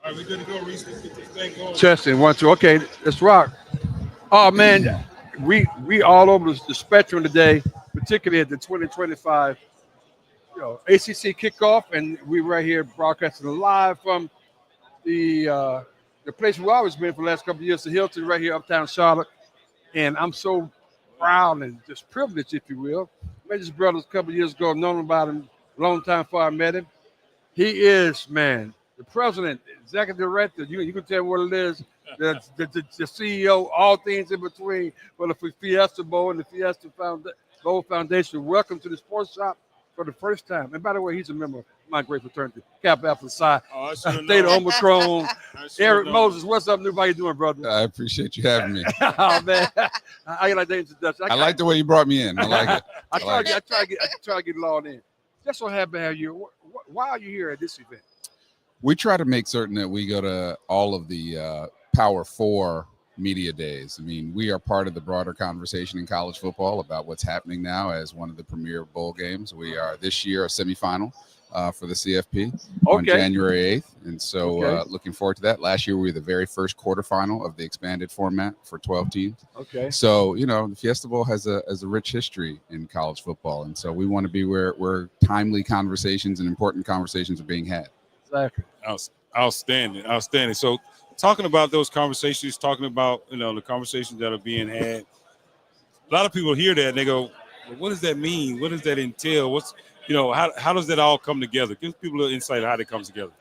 All right, we good to go, Reese. Let's get this thing going. Testing 1 2. Okay, let's rock. Oh man, we all over the spectrum today, particularly at the 2025 ACC kickoff, and we right here broadcasting live from the place we've always been for the last couple of years, the Hilton, right here uptown Charlotte. And I'm so proud and just privileged, if you will. Met his brother a couple of years ago, known about him a long time before I met him. He is, man, the president, executive director. You can tell me what it is. The CEO, all things in between for the Fiesta Bowl and the Fiesta Bowl Foundation. Welcome to the Sports Shop for the first time. And by the way, he's a member of my great fraternity, Kappa Alpha Psi, Theta Omicron. Eric Moses, what's up, new? How you doing, brother? I appreciate you having me. Oh, man. How you like the introduction? I like the way you brought me in. I like it. I try to get it all in. Just so happy to have you. Why are you here at this event? We try to make certain that we go to all of the Power 4 media days. I mean, we are part of the broader conversation in college football about what's happening now as one of the premier bowl games. We are this year a semifinal for the CFP on January 8th. And so looking forward to that. Last year, we were the very first quarterfinal of the expanded format for 12 teams. Okay. So, the Fiesta Bowl has a rich history in college football. And so we want to be where timely conversations and important conversations are being had. Exactly. Outstanding. So talking about those conversations, talking about, the conversations that are being had, a lot of people hear that and they go, well, what does that mean? What does that entail? What's, how does that all come together? Give people a little insight of how that comes together.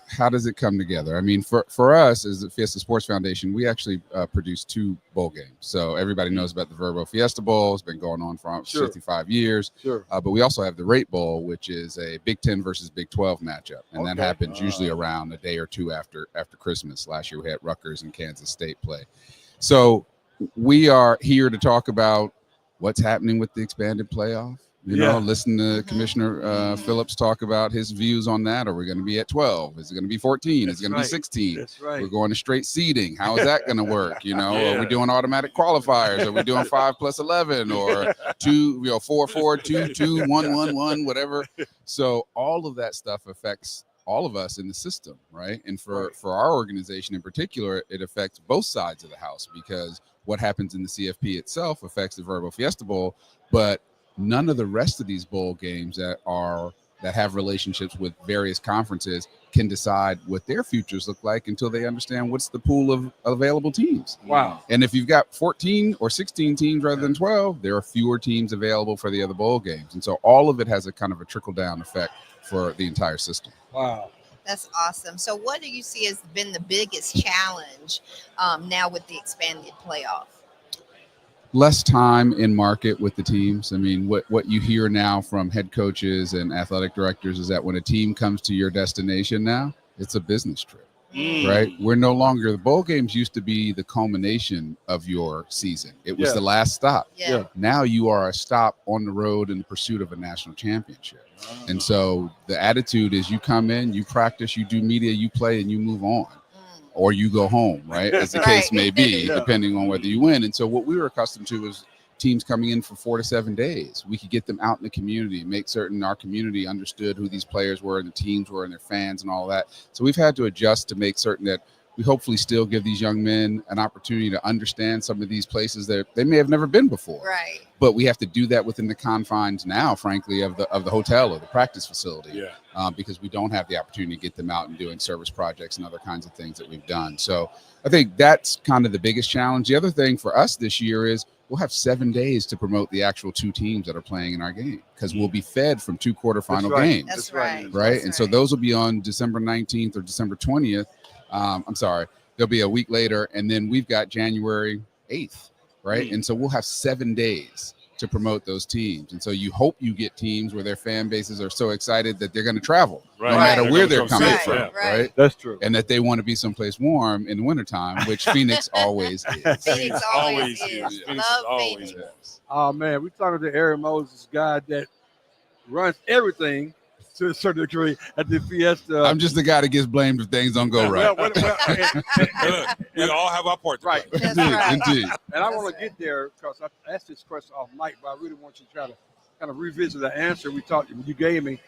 How does it come together? I mean, for us as the Fiesta Sports Foundation, we actually produce 2 bowl games. So everybody knows about the Verbo Fiesta Bowl. It's been going on for 65 years. Sure. But we also have the Rate Bowl, which is a Big 10 versus Big 12 matchup. And that happens usually around a day or two after Christmas. Last year we had Rutgers and Kansas State play. So we are here to talk about what's happening with the expanded playoff. Listen to Commissioner Phillips talk about his views on that. Are we going to be at 12? Is it going to be 14? Is it going to be 16? That's right. We're going to straight seeding. How is that going to work? Are we doing automatic qualifiers? Are we doing 5+11 or 2, 4-4, 2-2, 1-1-1, whatever? So all of that stuff affects all of us in the system, right? And for our organization in particular, it affects both sides of the house because what happens in the CFP itself affects the Verbo Fiesta Bowl, but none of the rest of these bowl games that have relationships with various conferences can decide what their futures look like until they understand what's the pool of available teams. Wow. And if you've got 14 or 16 teams rather than 12, there are fewer teams available for the other bowl games. And so all of it has a kind of a trickle-down effect for the entire system. Wow. That's awesome. So what do you see has been the biggest challenge now with the expanded playoff? Less time in market with the teams. I mean, what you hear now from head coaches and athletic directors is that when a team comes to your destination now, it's a business trip, right? We're no longer, the bowl games used to be the culmination of your season. It was the last stop. Yeah. Now you are a stop on the road in pursuit of a national championship. And so the attitude is you come in, you practice, you do media, you play, and you move on. Or you go home, right? As the case may be, depending on whether you win. And so what we were accustomed to is teams coming in for 4 to 7 days. We could get them out in the community, make certain our community understood who these players were and the teams were and their fans and all that. So we've had to adjust to make certain that we hopefully still give these young men an opportunity to understand some of these places that they may have never been before. Right. But we have to do that within the confines now, frankly, of the hotel or the practice facility, because we don't have the opportunity to get them out and doing service projects and other kinds of things that we've done. So I think that's kind of the biggest challenge. The other thing for us this year is we'll have 7 days to promote the actual 2 teams that are playing in our game because we'll be fed from 2 quarterfinal games. That's right. Right. And so those will be on December 19th or December 20th. They'll be a week later. And then we've got January 8th. Right. And so we'll have 7 days to promote those teams. And so you hope you get teams where their fan bases are so excited that they're going to travel no matter where they're coming from. Right. That's true. And that they want to be someplace warm in the wintertime, which Phoenix always is. Phoenix always is. Love Phoenix. Oh, man, we're talking to Eric Moses, guy that runs everything to a certain degree at the Fiesta. I'm just the guy that gets blamed if things don't go right. We all have our part. Right. Indeed. And I want to get there because I asked this question off mic, but I really want you to try to kind of revisit the answer you gave me.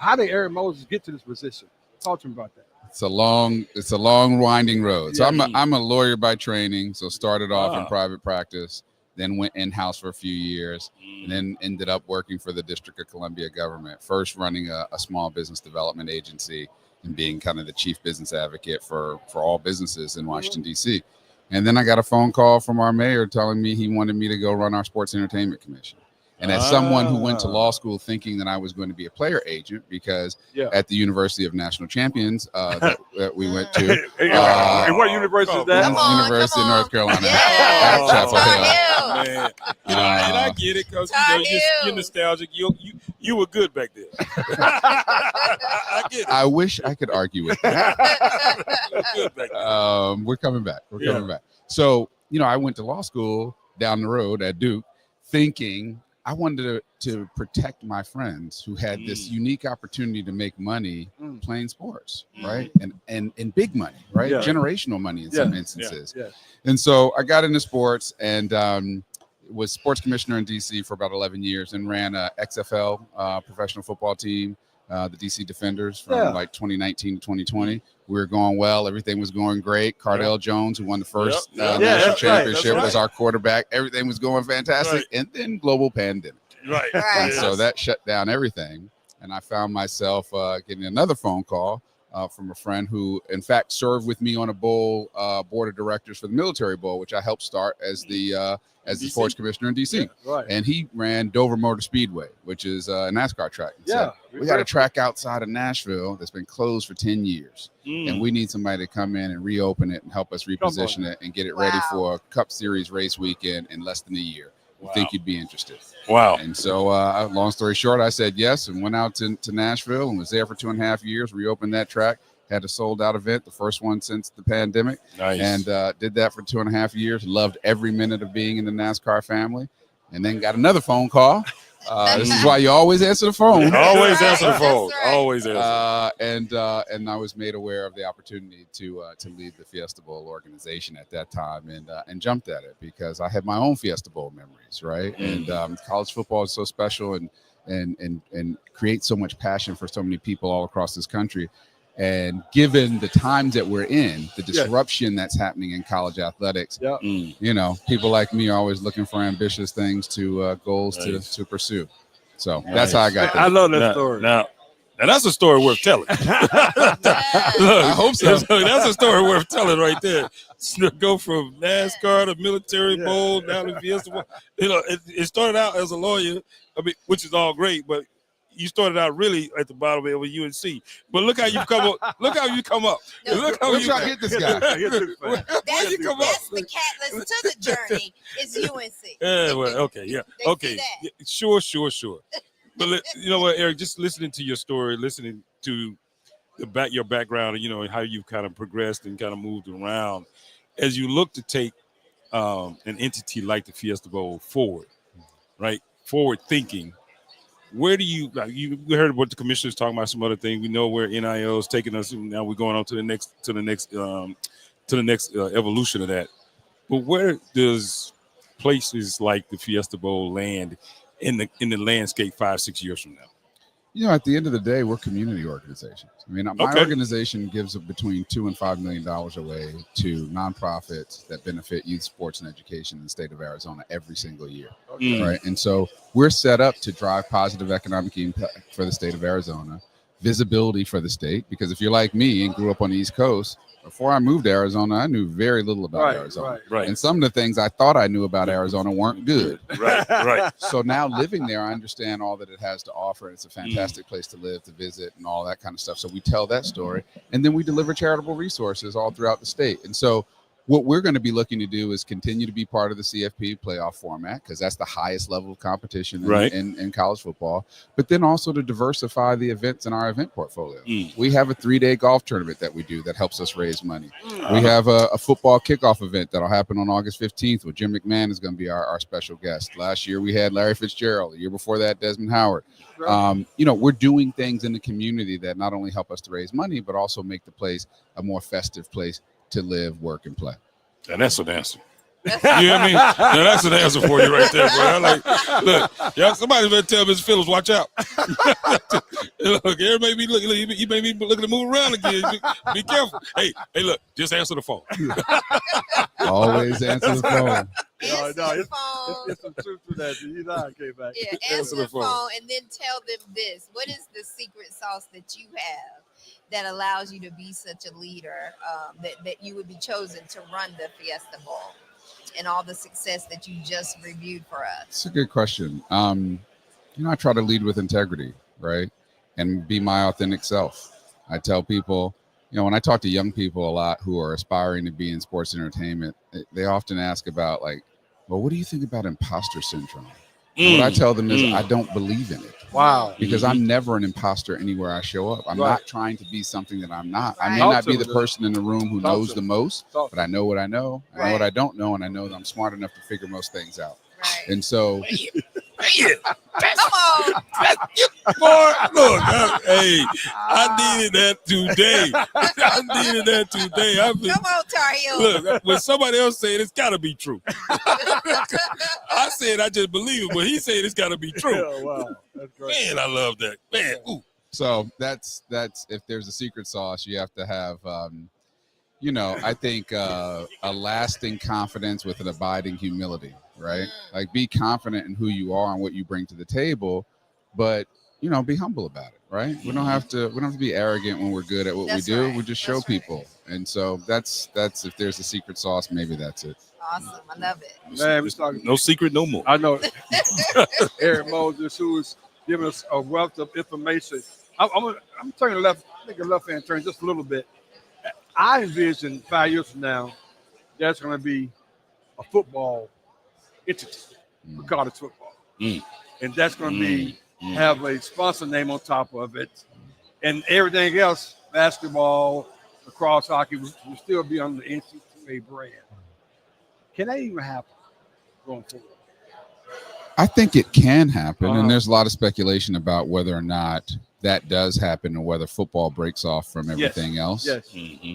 How did Eric Moses get to this position? Talk to me about that. It's a long winding road. So Yeah. I'm a lawyer by training. So started off in Ah. private practice, then went in-house for a few years, and then ended up working for the District of Columbia government, first running a small business development agency and being kind of the chief business advocate for all businesses in Washington, D.C. And then I got a phone call from our mayor telling me he wanted me to go run our Sports Entertainment Commission. And as someone who went to law school thinking that I was going to be a player agent, because at the University of National Champions that we went to. And what university is that? Come on, University come of on. North Carolina. Yeah. At Chapel Tar Hill. Heel. Man, and I get it because Tar you're Heel. nostalgic. You were good back then. I get it. I wish I could argue with that. You were good back then. We're coming back. We're coming back. So, I went to law school down the road at Duke thinking I wanted to protect my friends who had this unique opportunity to make money playing sports, right? And big money, right? Yeah. Generational money in some instances. Yeah. And so I got into sports and was sports commissioner in DC for about 11 years and ran a XFL professional football team, the DC Defenders from like 2019 to 2020. We were going well. Everything was going great. Cardell Jones, who won the first national championship, was our quarterback. Everything was going fantastic. And then global pandemic. Right. And so that shut down everything. And I found myself getting another phone call from a friend who, in fact, served with me on a bowl board of directors for the Military Bowl, which I helped start as the sports commissioner in DC. Right. And he ran Dover Motor Speedway, which is a NASCAR track. And said, we got a track outside of Nashville that's been closed for 10 years. And we need somebody to come in and reopen it and help us reposition it and get it ready for a Cup Series race weekend in less than a year. We think you'd be interested. Wow. And so, long story short, I said yes and went out to Nashville and was there for 2.5 years, reopened that track, had a sold-out event, the first one since the pandemic. Nice. And did that for 2.5 years, loved every minute of being in the NASCAR family, and then got another phone call. This is why you always answer the phone. Always answer the That's phone. right. Always answer. And I was made aware of the opportunity to lead the Fiesta Bowl organization at that time, and jumped at it because I had my own Fiesta Bowl memories, right? And college football is so special and creates so much passion for so many people all across this country. And given the times that we're in, the disruption that's happening in college athletics, people like me are always looking for ambitious things goals to pursue. So that's how I got there. I love that story. Now, that's a story worth telling. Look, I hope so. That's a story worth telling right there. Go from NASCAR to Military Bowl, now to Fiesta Bowl. It started out as a lawyer, which is all great, but you started out really at the bottom of UNC. But look how you come up. Look how you come up. Look how We're you trying to get this guy. That's come up. the catalyst to the journey. It's UNC. Yeah, well, okay, yeah. They Okay. see that. Sure. But you know what, Eric, just listening to your story, listening to your background, and how you kind of progressed and kind of moved around as you look to take an entity like the Fiesta Bowl forward, right? Forward thinking. Where do you heard what the commissioner's talking about, some other thing. We know where NIL is taking us, and now we're going on to the next evolution of that. But where does places like the Fiesta Bowl land in the landscape 5-6 years from now? At the end of the day, we're community organizations. My organization gives between $2 and $5 million away to nonprofits that benefit youth sports and education in the state of Arizona every single year, right? And so we're set up to drive positive economic impact for the state of Arizona, visibility for the state, because if you're like me and grew up on the East Coast, before I moved to Arizona, I knew very little about Arizona. Right. And some of the things I thought I knew about Arizona weren't good. Right. So now living there, I understand all that it has to offer. It's a fantastic place to live, to visit, and all that kind of stuff. So we tell that story, and then we deliver charitable resources all throughout the state. And so what we're going to be looking to do is continue to be part of the CFP playoff format, because that's the highest level of competition in college football, but then also to diversify the events in our event portfolio. We have a 3-day golf tournament that we do that helps us raise money. We have a football kickoff event that'll happen on August 15th where Jim McMahon is going to be our special guest. Last year we had Larry Fitzgerald. The year before that, Desmond Howard. We're doing things in the community that not only help us to raise money, but also make the place a more festive place to live, work, and play. And that's an answer. You hear me? Now that's an answer for you right there, bro. I like, look, y'all, somebody better tell Mr. Phillips, watch out. Look, everybody be looking, you may be looking to move around again. Be careful. Hey, look, just answer the phone. Always answer the phone. Answer the phone. It's some truth to that. You know, I came back. Yeah, answer the phone and then tell them this. What is the secret sauce that you have that allows you to be such a leader, that you would be chosen to run the Fiesta Bowl and all the success that you just reviewed for us? It's a good question. I try to lead with integrity, right? And be my authentic self. I tell people, when I talk to young people a lot who are aspiring to be in sports entertainment, they often ask about like, well, what do you think about imposter syndrome? What I tell them is I don't believe in it. Wow. Because I'm never an imposter anywhere I show up. I'm not trying to be something that I'm not. I may Talk not to be them, the person in the room who Talk knows to the them. most, Talk to but I know what I know. I know what Right. I don't know, and I know that I'm smart enough to figure most things out. Right. And so, Come on. Boy, look, I needed that today. I needed that today. Come on, Tar Heel. Look, when somebody else said it's got to be true. I said I just believe it, but he said it's got to be true. Yeah, wow. That's great. Man, I love that. Man, ooh. so that's if there's a secret sauce, you have to have, I think a lasting confidence with an abiding humility, right? Like be confident in who you are and what you bring to the table, but be humble about it, right? We don't have to be arrogant when we're good at what That's we do. right. We just show That's right. people. And so that's if there's a secret sauce, maybe that's it. Awesome. I love it. Man, we're talking. No secret no more. I know Eric Moses, who is giving us a wealth of information. I'm turning left, make a left hand turn just a little bit. I envision 5 years from now, there's going to be a football entity for college football. And that's going to be have a sponsor name on top of it. And everything else, basketball, lacrosse, hockey, will still be on the NCAA brand. Can that even happen going forward? I think it can happen, Uh-huh. and there's a lot of speculation about whether or not that does happen or whether football breaks off from everything else. Yes.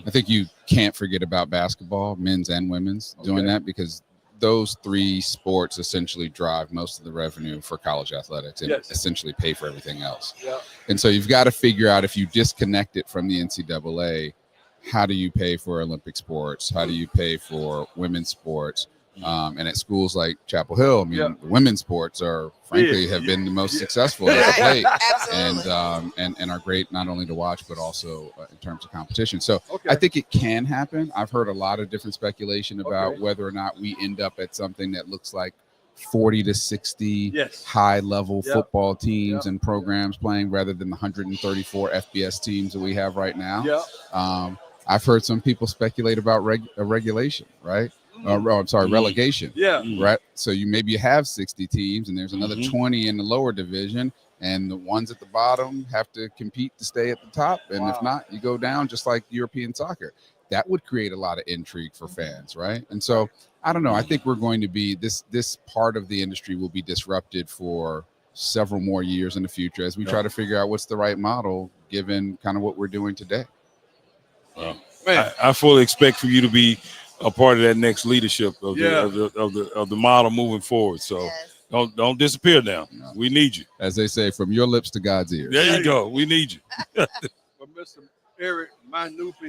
I think you can't forget about basketball, men's and women's, doing Okay. that because those three sports essentially drive most of the revenue for college athletics and Yes. essentially pay for everything else. Yeah. And so you've got to figure out, if you disconnect it from the NCAA, how do you pay for Olympic sports? How do you pay for women's sports? And at schools like Chapel Hill, I mean, the women's sports are, frankly, have been the most successful at the plate. Absolutely. And are great not only to watch but also in terms of competition. So Okay. I think it can happen. I've heard a lot of different speculation about Okay. whether or not we end up at something that looks like 40 to 60 Yes. high level Yep. football teams Yep. and programs playing rather than the 134 FBS teams that we have right now. Yeah. I've heard some people speculate about regulation, right? Relegation. Yeah. Right. So you have 60 teams and there's another 20 in the lower division, and the ones at the bottom have to compete to stay at the top. And if not, you go down, just like European soccer. That would create a lot of intrigue for fans, right? And so I don't know. I think we're going to be this part of the industry will be disrupted for several more years in the future as we try to figure out what's the right model given kind of what we're doing today. Well, Man. I fully expect for you to be a part of that next leadership of the model moving forward. So Yes. don't disappear now. No. We need you. As they say, from your lips to God's ears. There you go. We need you. But Mr. Eric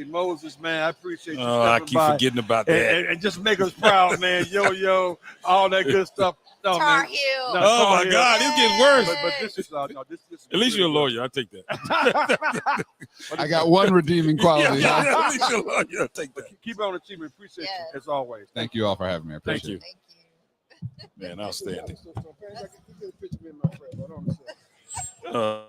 Moses, man, I appreciate you. Oh, I stepping keep by forgetting about that. and just make us proud, man. Yo, all that good stuff. No, Tar man. Heel. No. Oh my Tar God, Heel. it's getting worse. But this is no, this At least you're a lawyer. I take that. I got one redeeming quality. Yeah, at least you're a lawyer. I take that. Keep on achieving. Appreciate Yes. you as always. Thank you all for having me. I appreciate it. Thank Thank you. Man, outstanding. Get a picture of me and my friend. Hold on a second.